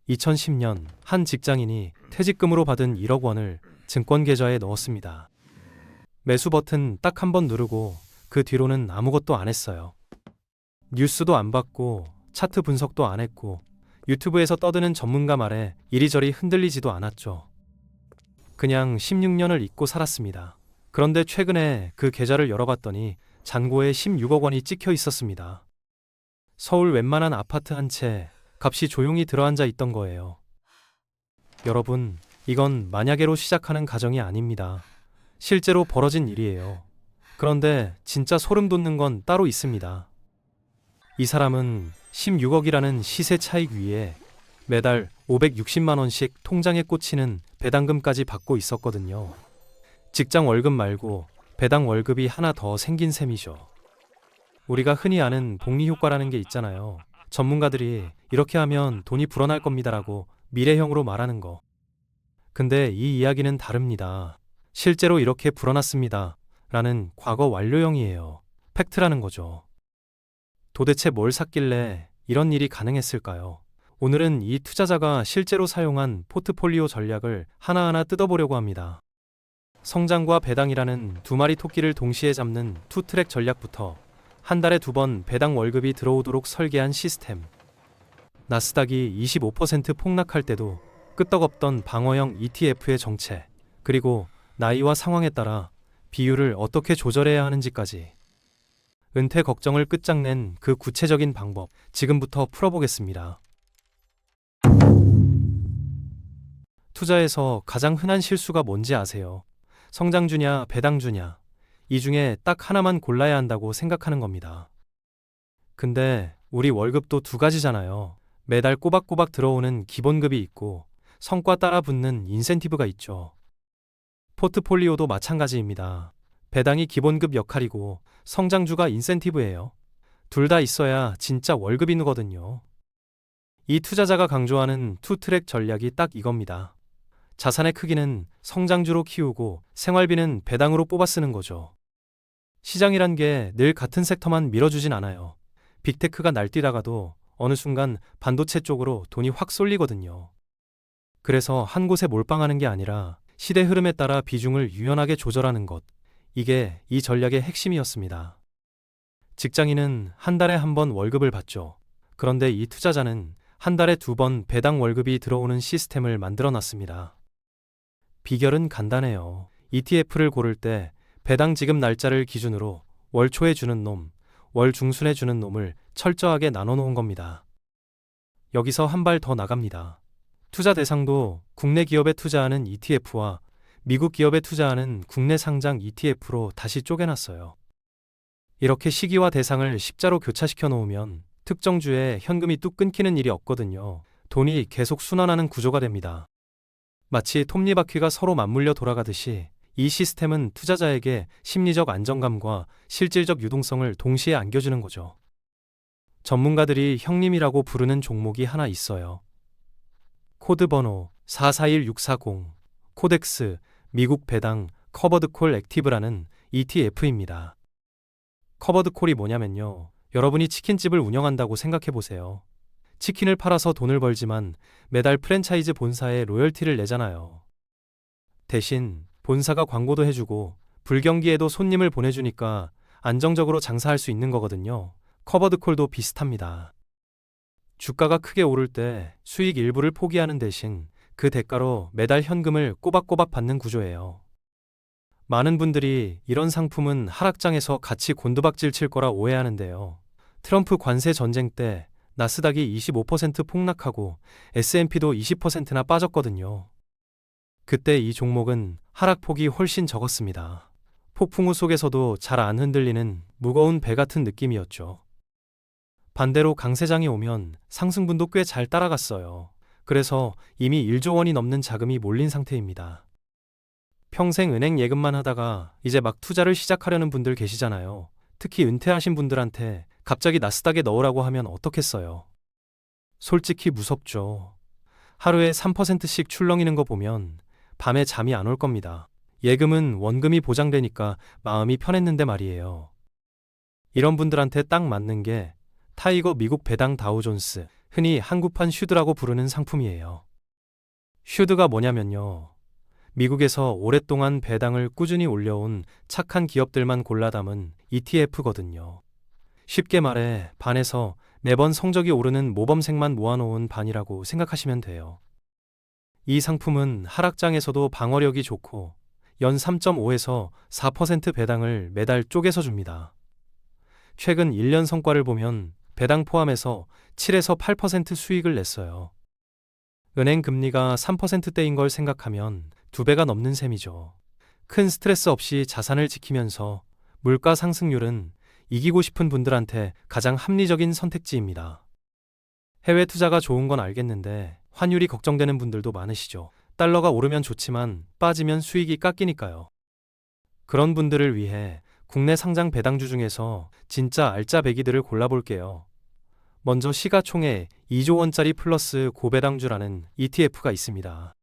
2010년 한 직장인이 퇴직금으로 받은 1억 원을 증권 계좌에 넣었습니다. 매수 버튼 딱 한 번 누르고 그 뒤로는 아무것도 안 했어요. 뉴스도 안 봤고 차트 분석도 안 했고 유튜브에서 떠드는 전문가 말에 이리저리 흔들리지도 않았죠. 그냥 16년을 잊고 살았습니다. 그런데 최근에 그 계좌를 열어봤더니 잔고에 16억 원이 찍혀 있었습니다. 서울 웬만한 아파트 한 채 값이 조용히 들어앉아 있던 거예요. 여러분, 이건 만약에로 시작하는 가정이 아닙니다. 실제로 벌어진 일이에요. 그런데 진짜 소름 돋는 건 따로 있습니다. 이 사람은 16억이라는 시세 차익 위에 매달 560만 원씩 통장에 꽂히는 배당금까지 받고 있었거든요. 직장 월급 말고 배당 월급이 하나 더 생긴 셈이죠. 우리가 흔히 아는 복리효과라는 게 있잖아요. 전문가들이 이렇게 하면 돈이 불어날 겁니다라고 미래형으로 말하는 거. 근데 이 이야기는 다릅니다. 실제로 이렇게 불어났습니다. 라는 과거 완료형이에요. 팩트라는 거죠. 도대체 뭘 샀길래 이런 일이 가능했을까요? 오늘은 이 투자자가 실제로 사용한 포트폴리오 전략을 하나하나 뜯어보려고 합니다. 성장과 배당이라는 두 마리 토끼를 동시에 잡는 투트랙 전략부터 한 달에 2번 배당 월급이 들어오도록 설계한 시스템. 나스닥이 25% 폭락할 때도 끄떡없던 방어형 ETF의 정체, 그리고 나이와 상황에 따라 비율을 어떻게 조절해야 하는지까지. 은퇴 걱정을 끝장낸 그 구체적인 방법, 지금부터 풀어보겠습니다. 투자에서 가장 흔한 실수가 뭔지 아세요? 성장주냐, 배당주냐, 이 중에 딱 하나만 골라야 한다고 생각하는 겁니다. 근데 우리 월급도 두 가지잖아요. 매달 꼬박꼬박 들어오는 기본급이 있고 성과 따라 붙는 인센티브가 있죠. 포트폴리오도 마찬가지입니다. 배당이 기본급 역할이고 성장주가 인센티브예요. 둘 다 있어야 진짜 월급이 누거든요. 이 투자자가 강조하는 투트랙 전략이 딱 이겁니다. 자산의 크기는 성장주로 키우고 생활비는 배당으로 뽑아 쓰는 거죠. 시장이란 게 늘 같은 섹터만 밀어주진 않아요. 빅테크가 날뛰다가도 어느 순간 반도체 쪽으로 돈이 확 쏠리거든요. 그래서 한 곳에 몰빵하는 게 아니라 시대 흐름에 따라 비중을 유연하게 조절하는 것. 이게 이 전략의 핵심이었습니다. 직장인은 한 달에 한 번 월급을 받죠. 그런데 이 투자자는 한 달에 2번 배당 월급이 들어오는 시스템을 만들어 놨습니다. 비결은 간단해요. ETF를 고를 때 배당 지급 날짜를 기준으로 월 초에 주는 놈, 월 중순에 주는 놈을 철저하게 나눠 놓은 겁니다. 여기서 한 발 더 나갑니다. 투자 대상도 국내 기업에 투자하는 ETF와 미국 기업에 투자하는 국내 상장 ETF로 다시 쪼개놨어요. 이렇게 시기와 대상을 십자로 교차시켜 놓으면 특정 주에 현금이 뚝 끊기는 일이 없거든요. 돈이 계속 순환하는 구조가 됩니다. 마치 톱니바퀴가 서로 맞물려 돌아가듯이 이 시스템은 투자자에게 심리적 안정감과 실질적 유동성을 동시에 안겨주는 거죠. 전문가들이 형님이라고 부르는 종목이 하나 있어요. 코드 번호 441640, 코덱스, 미국 배당, 커버드콜 액티브라는 ETF입니다. 커버드콜이 뭐냐면요. 여러분이 치킨집을 운영한다고 생각해보세요. 치킨을 팔아서 돈을 벌지만 매달 프랜차이즈 본사에 로열티를 내잖아요. 대신 본사가 광고도 해주고 불경기에도 손님을 보내주니까 안정적으로 장사할 수 있는 거거든요. 커버드콜도 비슷합니다. 주가가 크게 오를 때 수익 일부를 포기하는 대신 그 대가로 매달 현금을 꼬박꼬박 받는 구조예요. 많은 분들이 이런 상품은 하락장에서 같이 곤두박질 칠 거라 오해하는데요. 트럼프 관세 전쟁 때 나스닥이 25% 폭락하고 S&P도 20%나 빠졌거든요. 그때 이 종목은 하락폭이 훨씬 적었습니다. 폭풍우 속에서도 잘 안 흔들리는 무거운 배 같은 느낌이었죠. 반대로 강세장이 오면 상승분도 꽤 잘 따라갔어요. 그래서 이미 1조 원이 넘는 자금이 몰린 상태입니다. 평생 은행 예금만 하다가 이제 막 투자를 시작하려는 분들 계시잖아요. 특히 은퇴하신 분들한테 갑자기 나스닥에 넣으라고 하면 어떻겠어요? 솔직히 무섭죠. 하루에 3%씩 출렁이는 거 보면 밤에 잠이 안 올 겁니다. 예금은 원금이 보장되니까 마음이 편했는데 말이에요. 이런 분들한테 딱 맞는 게 타이거 미국 배당 다우존스, 흔히 한국판 슈드라고 부르는 상품이에요. 슈드가 뭐냐면요. 미국에서 오랫동안 배당을 꾸준히 올려온 착한 기업들만 골라 담은 ETF거든요. 쉽게 말해 반에서 매번 성적이 오르는 모범생만 모아놓은 반이라고 생각하시면 돼요. 이 상품은 하락장에서도 방어력이 좋고 연 3.5에서 4% 배당을 매달 쪼개서 줍니다. 최근 1년 성과를 보면 배당 포함해서 7에서 8% 수익을 냈어요. 은행 금리가 3%대인 걸 생각하면 2배가 넘는 셈이죠. 큰 스트레스 없이 자산을 지키면서 물가 상승률은 이기고 싶은 분들한테 가장 합리적인 선택지입니다. 해외 투자가 좋은 건 알겠는데 환율이 걱정되는 분들도 많으시죠. 달러가 오르면 좋지만 빠지면 수익이 깎이니까요. 그런 분들을 위해 국내 상장 배당주 중에서 진짜 알짜배기들을 골라볼게요. 먼저 시가총액 2조 원짜리 플러스 고배당주라는 ETF가 있습니다.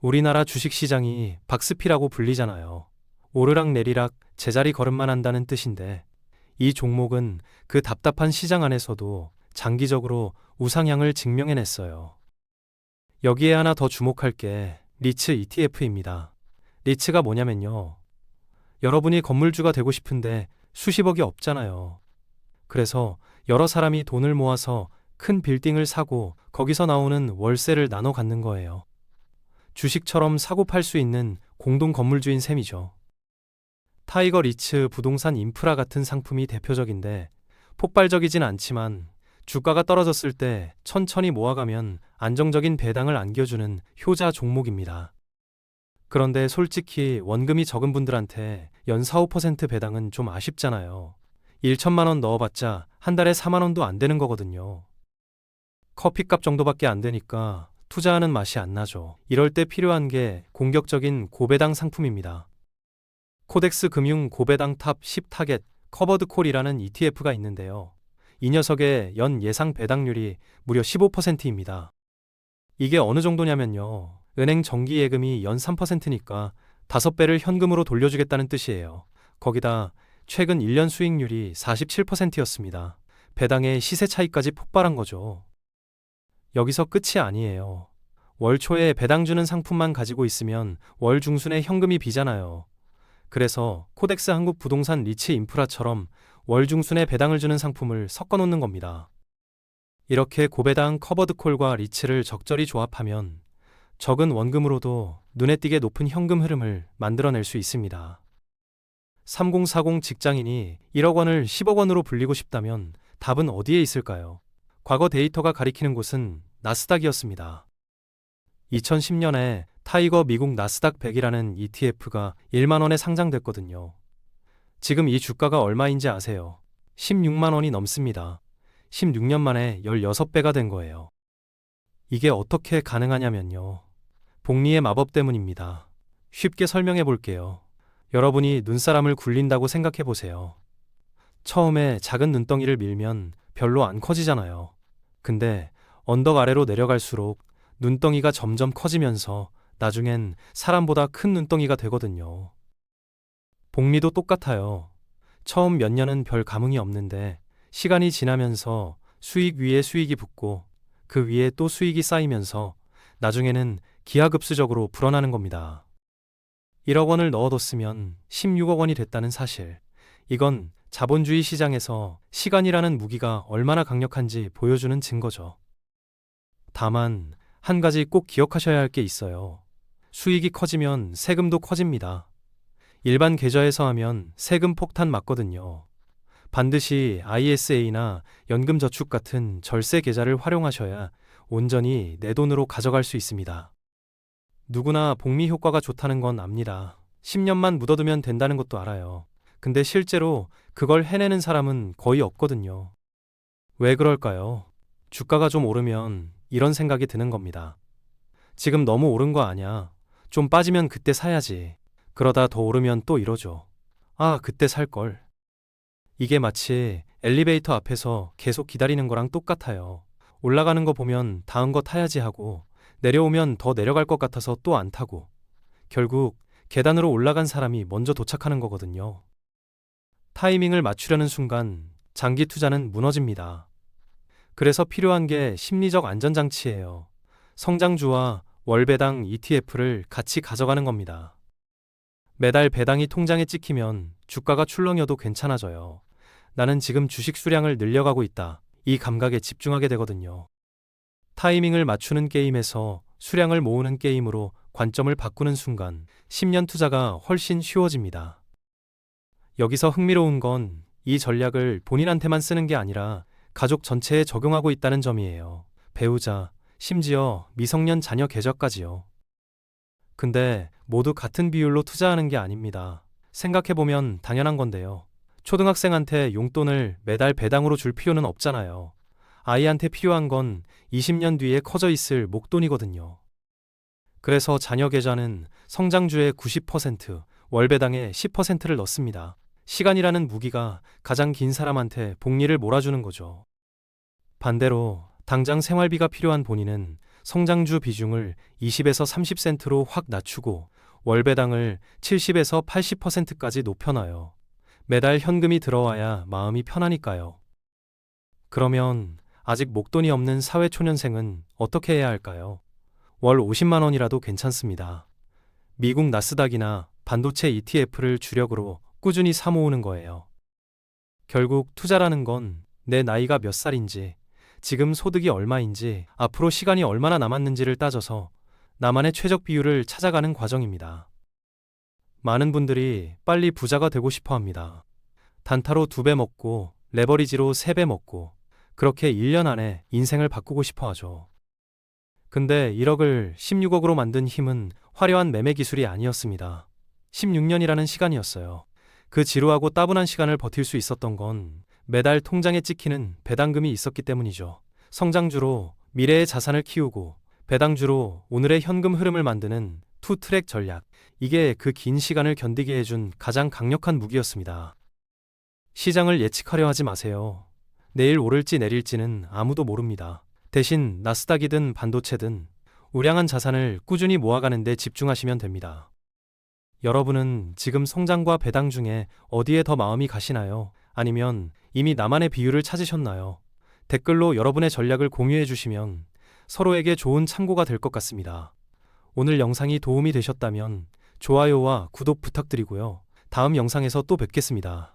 우리나라 주식시장이 박스피라고 불리잖아요. 오르락내리락 제자리 걸음만 한다는 뜻인데 이 종목은 그 답답한 시장 안에서도 장기적으로 우상향을 증명해냈어요. 여기에 하나 더 주목할 게 리츠 ETF입니다. 리츠가 뭐냐면요. 여러분이 건물주가 되고 싶은데 수십억이 없잖아요. 그래서 여러 사람이 돈을 모아서 큰 빌딩을 사고 거기서 나오는 월세를 나눠 갖는 거예요. 주식처럼 사고 팔 수 있는 공동 건물주인 셈이죠. 타이거 리츠 부동산 인프라 같은 상품이 대표적인데 폭발적이진 않지만 주가가 떨어졌을 때 천천히 모아가면 안정적인 배당을 안겨주는 효자 종목입니다. 그런데 솔직히 원금이 적은 분들한테 연 4, 5% 배당은 좀 아쉽잖아요. 1천만 원 넣어봤자 한 달에 4만 원도 안 되는 거거든요. 커피값 정도밖에 안 되니까 투자하는 맛이 안 나죠. 이럴 때 필요한 게 공격적인 고배당 상품입니다. 코덱스 금융 고배당 탑 10 타겟 커버드 콜이라는 ETF가 있는데요. 이 녀석의 연 예상 배당률이 무려 15%입니다. 이게 어느 정도냐면요. 은행 정기 예금이 연 3%니까 5배를 현금으로 돌려주겠다는 뜻이에요. 거기다 최근 1년 수익률이 47%였습니다. 배당의 시세 차이까지 폭발한 거죠. 여기서 끝이 아니에요. 월 초에 배당 주는 상품만 가지고 있으면 월 중순에 현금이 비잖아요. 그래서 코덱스 한국 부동산 리츠 인프라처럼 월 중순에 배당을 주는 상품을 섞어 놓는 겁니다. 이렇게 고배당 커버드콜과 리츠를 적절히 조합하면 적은 원금으로도 눈에 띄게 높은 현금 흐름을 만들어낼 수 있습니다. 3040 직장인이 1억 원을 10억 원으로 불리고 싶다면 답은 어디에 있을까요? 과거 데이터가 가리키는 곳은 나스닥이었습니다. 2010년에 타이거 미국 나스닥 100이라는 ETF가 1만 원에 상장됐거든요. 지금 이 주가가 얼마인지 아세요? 16만 원이 넘습니다. 16년 만에 16배가 된 거예요. 이게 어떻게 가능하냐면요. 복리의 마법 때문입니다. 쉽게 설명해 볼게요. 여러분이 눈사람을 굴린다고 생각해 보세요. 처음에 작은 눈덩이를 밀면 별로 안 커지잖아요. 근데 언덕 아래로 내려갈수록 눈덩이가 점점 커지면서 나중엔 사람보다 큰 눈덩이가 되거든요. 복리도 똑같아요. 처음 몇 년은 별 감흥이 없는데 시간이 지나면서 수익 위에 수익이 붙고 그 위에 또 수익이 쌓이면서 나중에는 기하급수적으로 불어나는 겁니다. 1억 원을 넣어뒀으면 16억 원이 됐다는 사실. 이건 자본주의 시장에서 시간이라는 무기가 얼마나 강력한지 보여주는 증거죠. 다만 한 가지 꼭 기억하셔야 할 게 있어요. 수익이 커지면 세금도 커집니다. 일반 계좌에서 하면 세금 폭탄 맞거든요. 반드시 ISA나 연금저축 같은 절세 계좌를 활용하셔야 온전히 내 돈으로 가져갈 수 있습니다. 누구나 복리 효과가 좋다는 건 압니다. 10년만 묻어두면 된다는 것도 알아요. 근데 실제로 그걸 해내는 사람은 거의 없거든요. 왜 그럴까요? 주가가 좀 오르면 이런 생각이 드는 겁니다. 지금 너무 오른 거 아냐? 좀 빠지면 그때 사야지. 그러다 더 오르면 또 이러죠. 아, 그때 살걸. 이게 마치 엘리베이터 앞에서 계속 기다리는 거랑 똑같아요. 올라가는 거 보면 다음 거 타야지 하고 내려오면 더 내려갈 것 같아서 또 안 타고 결국 계단으로 올라간 사람이 먼저 도착하는 거거든요. 타이밍을 맞추려는 순간 장기 투자는 무너집니다. 그래서 필요한 게 심리적 안전장치예요. 성장주와 월배당 ETF를 같이 가져가는 겁니다. 매달 배당이 통장에 찍히면 주가가 출렁여도 괜찮아져요. 나는 지금 주식 수량을 늘려가고 있다. 이 감각에 집중하게 되거든요. 타이밍을 맞추는 게임에서 수량을 모으는 게임으로 관점을 바꾸는 순간 10년 투자가 훨씬 쉬워집니다. 여기서 흥미로운 건 이 전략을 본인한테만 쓰는 게 아니라 가족 전체에 적용하고 있다는 점이에요. 배우자, 심지어 미성년 자녀 계좌까지요. 근데 모두 같은 비율로 투자하는 게 아닙니다. 생각해보면 당연한 건데요. 초등학생한테 용돈을 매달 배당으로 줄 필요는 없잖아요. 아이한테 필요한 건 20년 뒤에 커져 있을 목돈이거든요. 그래서 자녀 계좌는 성장주의 90%, 월배당의 10%를 넣습니다. 시간이라는 무기가 가장 긴 사람한테 복리를 몰아주는 거죠. 반대로 당장 생활비가 필요한 본인은 성장주 비중을 20에서 30센트로 확 낮추고 월배당을 70에서 80%까지 높여놔요. 매달 현금이 들어와야 마음이 편하니까요. 그러면 아직 목돈이 없는 사회초년생은 어떻게 해야 할까요? 월 50만 원이라도 괜찮습니다. 미국 나스닥이나 반도체 ETF를 주력으로 꾸준히 사모으는 거예요. 결국 투자라는 건 내 나이가 몇 살인지, 지금 소득이 얼마인지, 앞으로 시간이 얼마나 남았는지를 따져서 나만의 최적 비율을 찾아가는 과정입니다. 많은 분들이 빨리 부자가 되고 싶어 합니다. 단타로 2배 먹고 레버리지로 3배 먹고 그렇게 1년 안에 인생을 바꾸고 싶어 하죠. 근데 1억을 16억으로 만든 힘은 화려한 매매 기술이 아니었습니다. 16년이라는 시간이었어요. 그 지루하고 따분한 시간을 버틸 수 있었던 건 매달 통장에 찍히는 배당금이 있었기 때문이죠. 성장주로 미래의 자산을 키우고 배당주로 오늘의 현금 흐름을 만드는 투 트랙 전략. 이게 그 긴 시간을 견디게 해준 가장 강력한 무기였습니다. 시장을 예측하려 하지 마세요. 내일 오를지 내릴지는 아무도 모릅니다. 대신 나스닥이든 반도체든 우량한 자산을 꾸준히 모아가는 데 집중하시면 됩니다. 여러분은 지금 성장과 배당 중에 어디에 더 마음이 가시나요? 아니면 이미 나만의 비율을 찾으셨나요? 댓글로 여러분의 전략을 공유해 주시면 서로에게 좋은 참고가 될 것 같습니다. 오늘 영상이 도움이 되셨다면 좋아요와 구독 부탁드리고요. 다음 영상에서 또 뵙겠습니다.